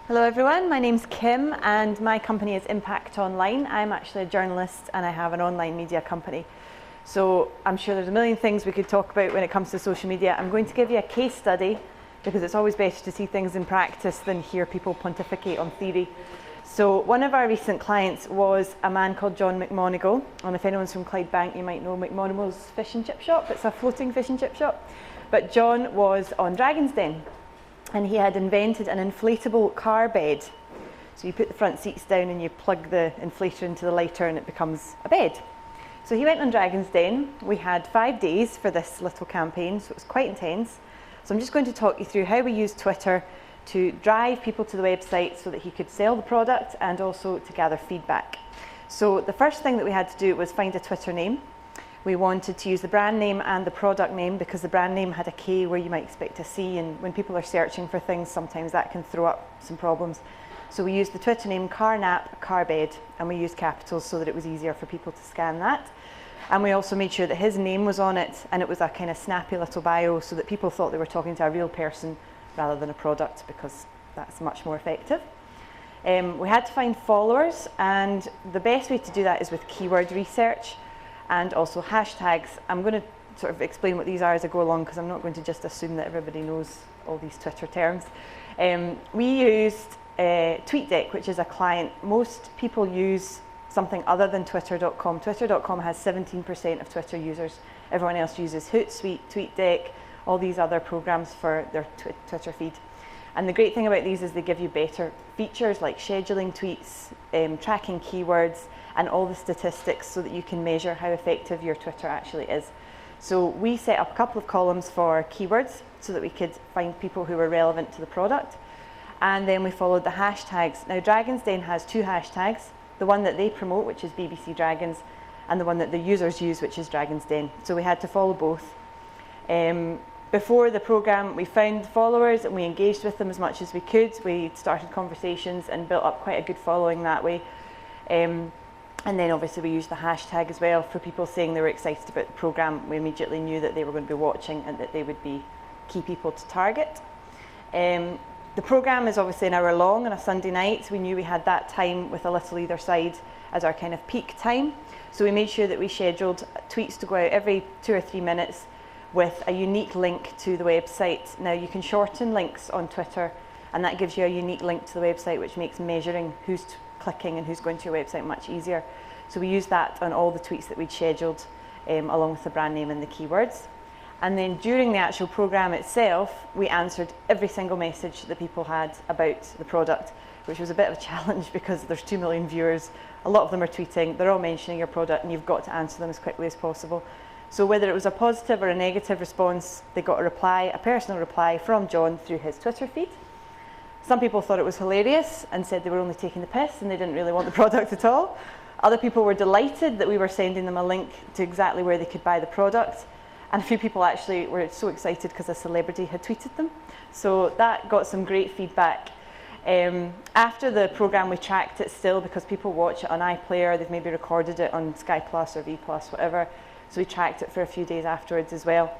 Hello everyone, my name's Kim and my company is Impact Online. I'm actually a journalist and I have an online media company. So I'm sure there's a million things we could talk about when it comes to social media. I'm going to give you a case study because it's always better to see things in practice than hear people pontificate on theory. So one of our recent clients was a man called John McMonigal, and if anyone's from Clydebank you might know McMonigal's fish and chip shop. It's a floating fish and chip shop. But John was on Dragon's Den. And he had invented an inflatable car bed. So you put the front seats down and you plug the inflator into the lighter and it becomes a bed. So he went on Dragon's Den. We had 5 days for this little campaign, so it was quite intense. So I'm just going to talk you through how we used Twitter to drive people to the website so that he could sell the product and also to gather feedback. So the first thing that we had to do was find a Twitter name. We wanted to use the brand name and the product name because the brand name had a K where you might expect a C, and when people are searching for things sometimes that can throw up some problems. So we used the Twitter name Carnap Carbed, and we used capitals so that it was easier for people to scan that. And we also made sure that his name was on it and it was a kind of snappy little bio so that people thought they were talking to a real person rather than a product, because that's much more effective. We had to find followers, and the best way to do that is with keyword research and also hashtags. I'm going to sort of explain what these are as I go along because I'm not going to just assume that everybody knows all these Twitter terms. We used TweetDeck, which is a client. Most people use something other than Twitter.com. Twitter.com has 17% of Twitter users. Everyone else uses Hootsuite, TweetDeck, all these other programs for their Twitter feed. And the great thing about these is they give you better features like scheduling tweets, tracking keywords, and all the statistics so that you can measure how effective your Twitter actually is. So we set up a couple of columns for keywords so that we could find people who were relevant to the product. And then we followed the hashtags. Now Dragon's Den has 2 hashtags, the one that they promote, which is BBC Dragons, and the one that the users use, which is Dragon's Den. So we had to follow both. Before the program, we found followers and we engaged with them as much as we could. We started conversations and built up quite a good following that way. And then obviously we used the hashtag as well for people saying they were excited about the program. We immediately knew that they were going to be watching and that they would be key people to target. The program is obviously an hour long on a Sunday night. We knew we had that time with a little either side as our kind of peak time. So we made sure that we scheduled tweets to go out every 2 or 3 minutes with a unique link to the website. Now you can shorten links on Twitter, and that gives you a unique link to the website, which makes measuring who's clicking and who's going to your website much easier. So we used that on all the tweets that we'd scheduled, along with the brand name and the keywords. And then during the actual program itself, we answered every single message that people had about the product, which was a bit of a challenge because there's 2 million viewers, a lot of them are tweeting, they're all mentioning your product, and you've got to answer them as quickly as possible. So whether it was a positive or a negative response, they got a reply, a personal reply from John through his Twitter feed. Some people thought it was hilarious and said they were only taking the piss and they didn't really want the product at all. Other people were delighted that we were sending them a link to exactly where they could buy the product. And a few people actually were so excited because a celebrity had tweeted them. So that got some great feedback. After the program, we tracked it still because people watch it on iPlayer. They've maybe recorded it on Sky Plus or V Plus, whatever. So we tracked it for a few days afterwards as well.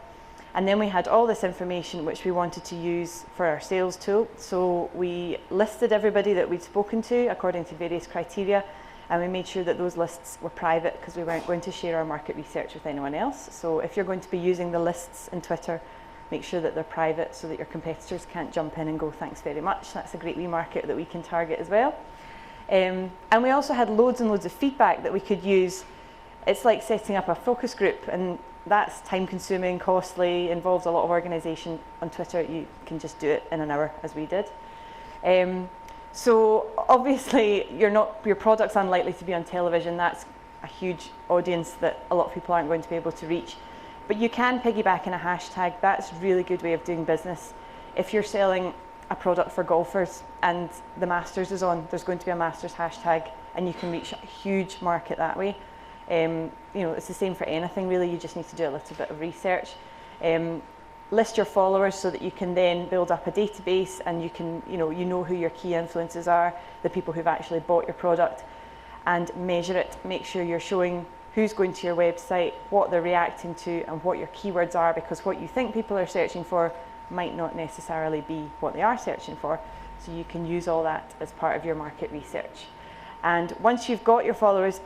And then we had all this information which we wanted to use for our sales tool. So we listed everybody that we'd spoken to according to various criteria, and we made sure that those lists were private because we weren't going to share our market research with anyone else. So if you're going to be using the lists in Twitter, make sure that they're private so that your competitors can't jump in and go, thanks very much. That's a great wee market that we can target as well. And we also had loads and loads of feedback that we could use. It's like setting up a focus group, and that's time consuming, costly, involves a lot of organisation. On Twitter you can just do it in an hour as we did. So obviously your product's unlikely to be on television. That's a huge audience that a lot of people aren't going to be able to reach. But you can piggyback in a hashtag. That's a really good way of doing business. If you're selling a product for golfers and the Masters is on, there's going to be a Masters hashtag and you can reach a huge market that way. It's the same for anything really, you just need to do a little bit of research. List your followers so that you can then build up a database and you can, you know who your key influencers are, the people who've actually bought your product, and measure it. Make sure you're showing who's going to your website, what they're reacting to, and what your keywords are, because what you think people are searching for might not necessarily be what they are searching for. So you can use all that as part of your market research. And once you've got your followers,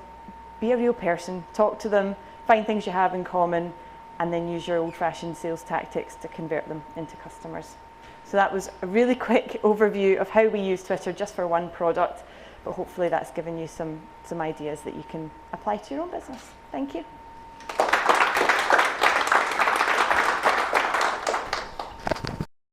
be a real person, talk to them, find things you have in common, and then use your old-fashioned sales tactics to convert them into customers. So that was a really quick overview of how we use Twitter just for one product, but hopefully that's given you some ideas that you can apply to your own business. Thank you.